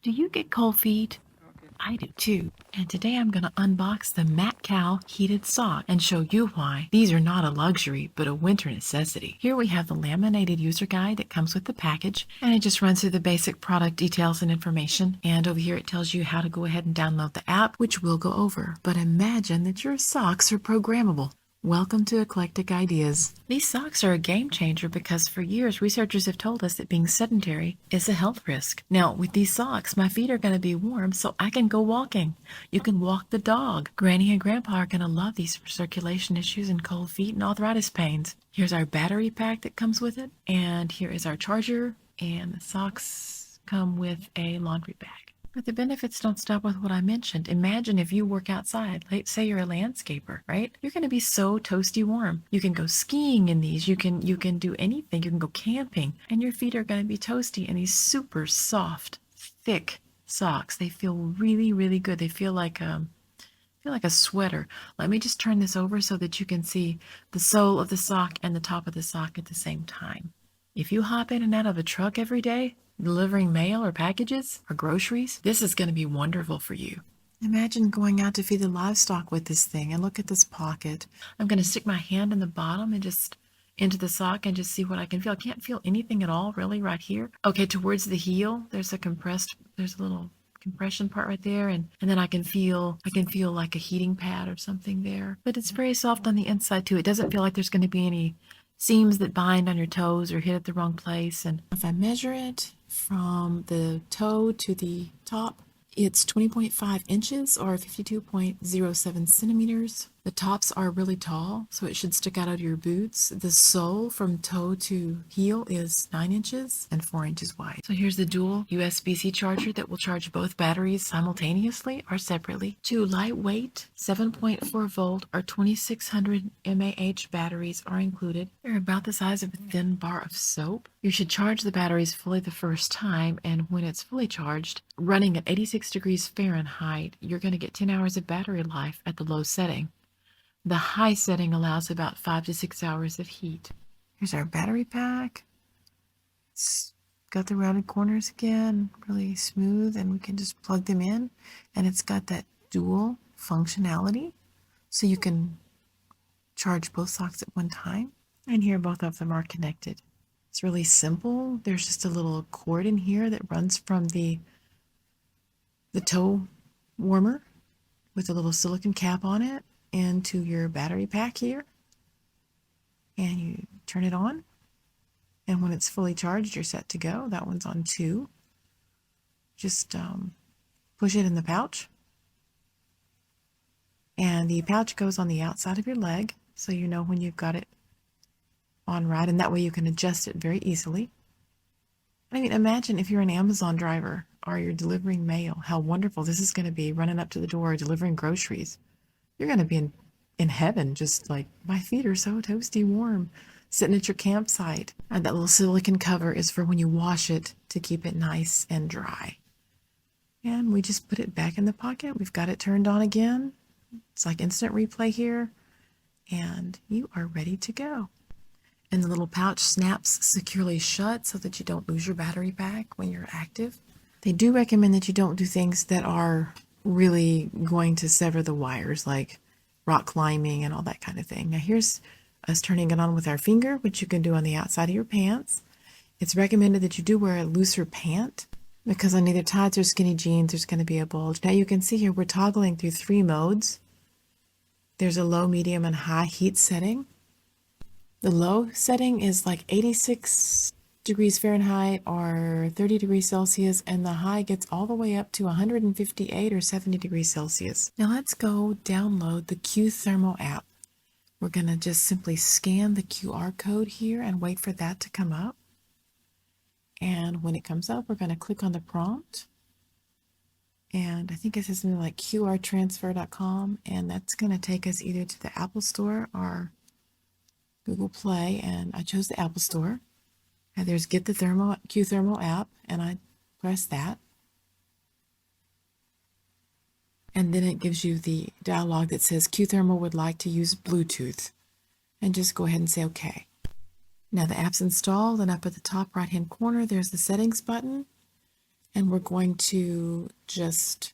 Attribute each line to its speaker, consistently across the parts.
Speaker 1: Do you get cold feet? I do too. And today I'm going to unbox the MATKAO Heated Sock and show you why these are not a luxury, but a winter necessity. Here we have the laminated user guide that comes with the package, and it just runs through the basic product details and information. And over here it tells you how to go ahead and download the app, which we'll go over. But imagine that your socks are programmable. Welcome to Eclectic Ideas. These socks are a game changer because for years researchers have told us that being sedentary is a health risk. Now with these socks, my feet are going to be warm so I can go walking. You can walk the dog. Granny and Grandpa are going to love these for circulation issues and cold feet and arthritis pains. Here's our battery pack that comes with it, and here is our charger, and the socks come with a laundry bag. But the benefits don't stop with what I mentioned. Imagine if you work outside, like say you're a landscaper, right? You're going to be so toasty warm. You can go skiing in these. You can do anything. You can go camping, and your feet are going to be toasty in these super soft, thick socks. They feel really, really good. They feel like a sweater. Let me just turn this over so that you can see the sole of the sock and the top of the sock at the same time. If you hop in and out of a truck every day, delivering mail or packages or groceries, this is going to be wonderful for you. Imagine going out to feed the livestock with this thing, and look at this pocket. I'm going to stick my hand in the bottom and just into the sock and just see what I can feel. I can't feel anything at all really right here. Okay, towards the heel, there's a little compression part right there, and then I can feel like a heating pad or something there. But it's very soft on the inside too. It doesn't feel like there's going to be any seams that bind on your toes or hit at the wrong place. And if I measure it from the toe to the top, it's 20.5 inches or 52.07 centimeters. The tops are really tall, so it should stick out of your boots. The sole from toe to heel is 9 inches and 4 inches wide. So here's the dual USB-C charger that will charge both batteries simultaneously or separately. Two lightweight 7.4 volt or 2600 mAh batteries are included. They're about the size of a thin bar of soap. You should charge the batteries fully the first time, and when it's fully charged, running at 86 degrees Fahrenheit, you're going to get 10 hours of battery life at the low setting. The high setting allows about 5 to 6 hours of heat. Here's our battery pack. It's got the rounded corners again, really smooth, and we can just plug them in. And it's got that dual functionality, so you can charge both socks at one time. And here both of them are connected. It's really simple. There's just a little cord in here that runs from the toe warmer with a little silicone cap on it into your battery pack here, and you turn it on, and when it's fully charged you're set to go. That one's on 2. Just push it in the pouch, and the pouch goes on the outside of your leg so you know when you've got it on right, and that way you can adjust it very easily. I mean, imagine if you're an Amazon driver or you're delivering mail, how wonderful this is going to be, running up to the door, delivering groceries. You're going to be in heaven, just like, my feet are so toasty warm, sitting at your campsite. And that little silicone cover is for when you wash it to keep it nice and dry. And we just put it back in the pocket. We've got it turned on again. It's like instant replay here. And you are ready to go. And the little pouch snaps securely shut so that you don't lose your battery pack when you're active. They do recommend that you don't do things that are really going to sever the wires, like rock climbing and all that kind of thing. Now here's us turning it on with our finger, which you can do on the outside of your pants. It's recommended that you do wear a looser pant, because on either tights or skinny jeans there's going to be a bulge. Now you can see here we're toggling through 3 modes. There's a low, medium, and high heat setting. The low setting is like 86 degrees Fahrenheit or 30 degrees Celsius, and the high gets all the way up to 158 or 70 degrees Celsius. Now let's go download the Q Thermo app. We're going to just simply scan the QR code here and wait for that to come up. And when it comes up, we're going to click on the prompt. And I think it says something like qrtransfer.com, and that's going to take us either to the Apple Store or Google Play, and I chose the Apple Store. And there's Get the Q Thermo app, and I press that. And then it gives you the dialog that says Q Thermo would like to use Bluetooth. And just go ahead and say OK. Now the app's installed, and up at the top right hand corner there's the settings button. And we're going to just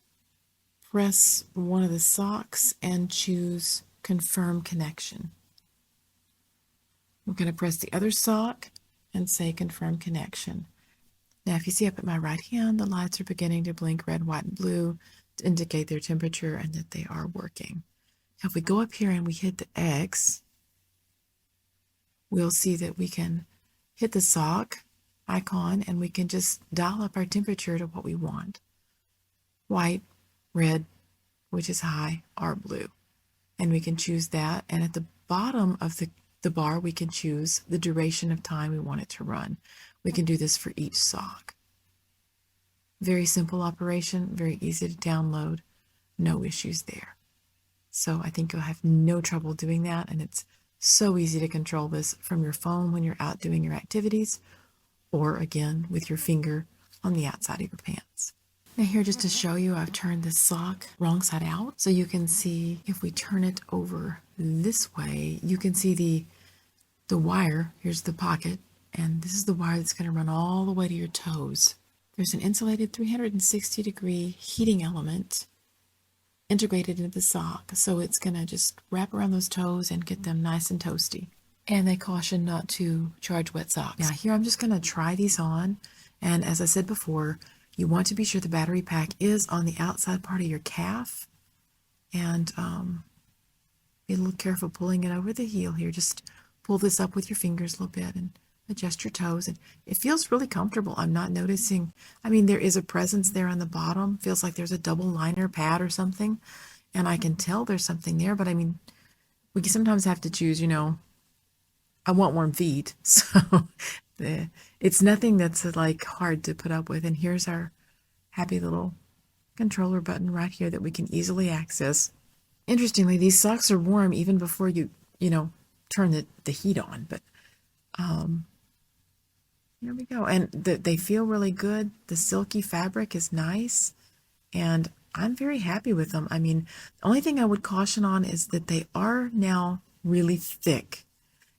Speaker 1: press one of the socks and choose Confirm Connection. We're going to press the other sock and say Confirm Connection. Now, if you see up at my right hand, the lights are beginning to blink red, white, and blue to indicate their temperature and that they are working. Now, if we go up here and we hit the X, we'll see that we can hit the sock icon and we can just dial up our temperature to what we want. White, red, which is high, or blue. And we can choose that. And at the bottom of the bar, we can choose the duration of time we want it to run. We can do this for each sock. Very simple operation, very easy to download, no issues there. So I think you'll have no trouble doing that, and it's so easy to control this from your phone when you're out doing your activities, or again, with your finger on the outside of your pants. Now here, just to show you, I've turned this sock wrong side out, so you can see if we turn it over this way, you can see the wire. Here's the pocket, and this is the wire that's going to run all the way to your toes. There's an insulated 360-degree heating element integrated into the sock, so it's going to just wrap around those toes and get them nice and toasty. And they caution not to charge wet socks. Now here, I'm just going to try these on, and as I said before, you want to be sure the battery pack is on the outside part of your calf, and be a little careful pulling it over the heel here. Just pull this up with your fingers a little bit and adjust your toes, and it feels really comfortable. I'm not noticing, I mean, there is a presence there on the bottom. Feels like there's a double liner pad or something, and I can tell there's something there, but I mean, we sometimes have to choose, you know, I want warm feet, so it's nothing that's like hard to put up with. And here's our happy little controller button right here that we can easily access. Interestingly, these socks are warm even before you turn the heat on, but here we go. And they feel really good. The silky fabric is nice, and I'm very happy with them. I mean, the only thing I would caution on is that they are now really thick.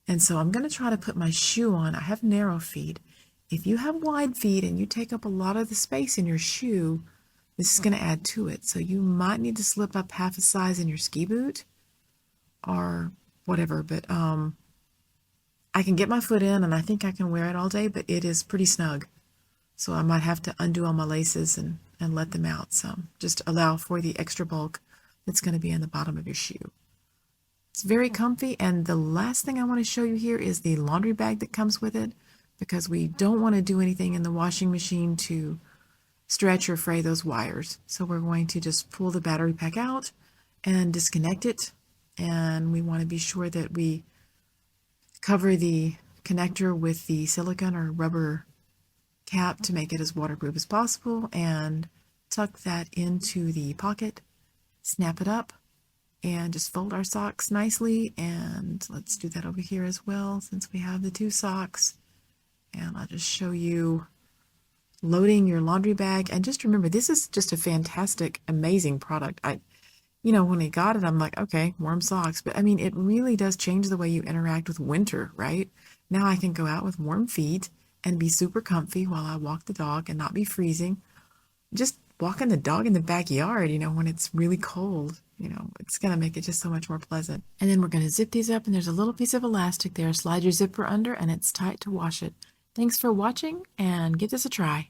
Speaker 1: And so I'm going to try to put my shoe on. I have narrow feet. If you have wide feet and you take up a lot of the space in your shoe, this is going to add to it. So you might need to slip up half a size in your ski boot or whatever. But I can get my foot in, and I think I can wear it all day, but it is pretty snug. So I might have to undo all my laces and let them out some. Just allow for the extra bulk that's going to be in the bottom of your shoe. It's very comfy, and the last thing I want to show you here is the laundry bag that comes with it, because we don't want to do anything in the washing machine to stretch or fray those wires. So we're going to just pull the battery pack out and disconnect it, and we want to be sure that we cover the connector with the silicone or rubber cap to make it as waterproof as possible, and tuck that into the pocket, snap it up, and just fold our socks nicely. And let's do that over here as well, since we have the two socks. And I'll just show you loading your laundry bag. And just remember, this is just a fantastic, amazing product. When I got it, I'm like, okay, warm socks. But I mean, it really does change the way you interact with winter, right? Now I can go out with warm feet and be super comfy while I walk the dog and not be freezing. Just walking the dog in the backyard, when it's really cold, it's going to make it just so much more pleasant. And then we're going to zip these up, and there's a little piece of elastic there. Slide your zipper under, and it's tight to wash it. Thanks for watching, and give this a try.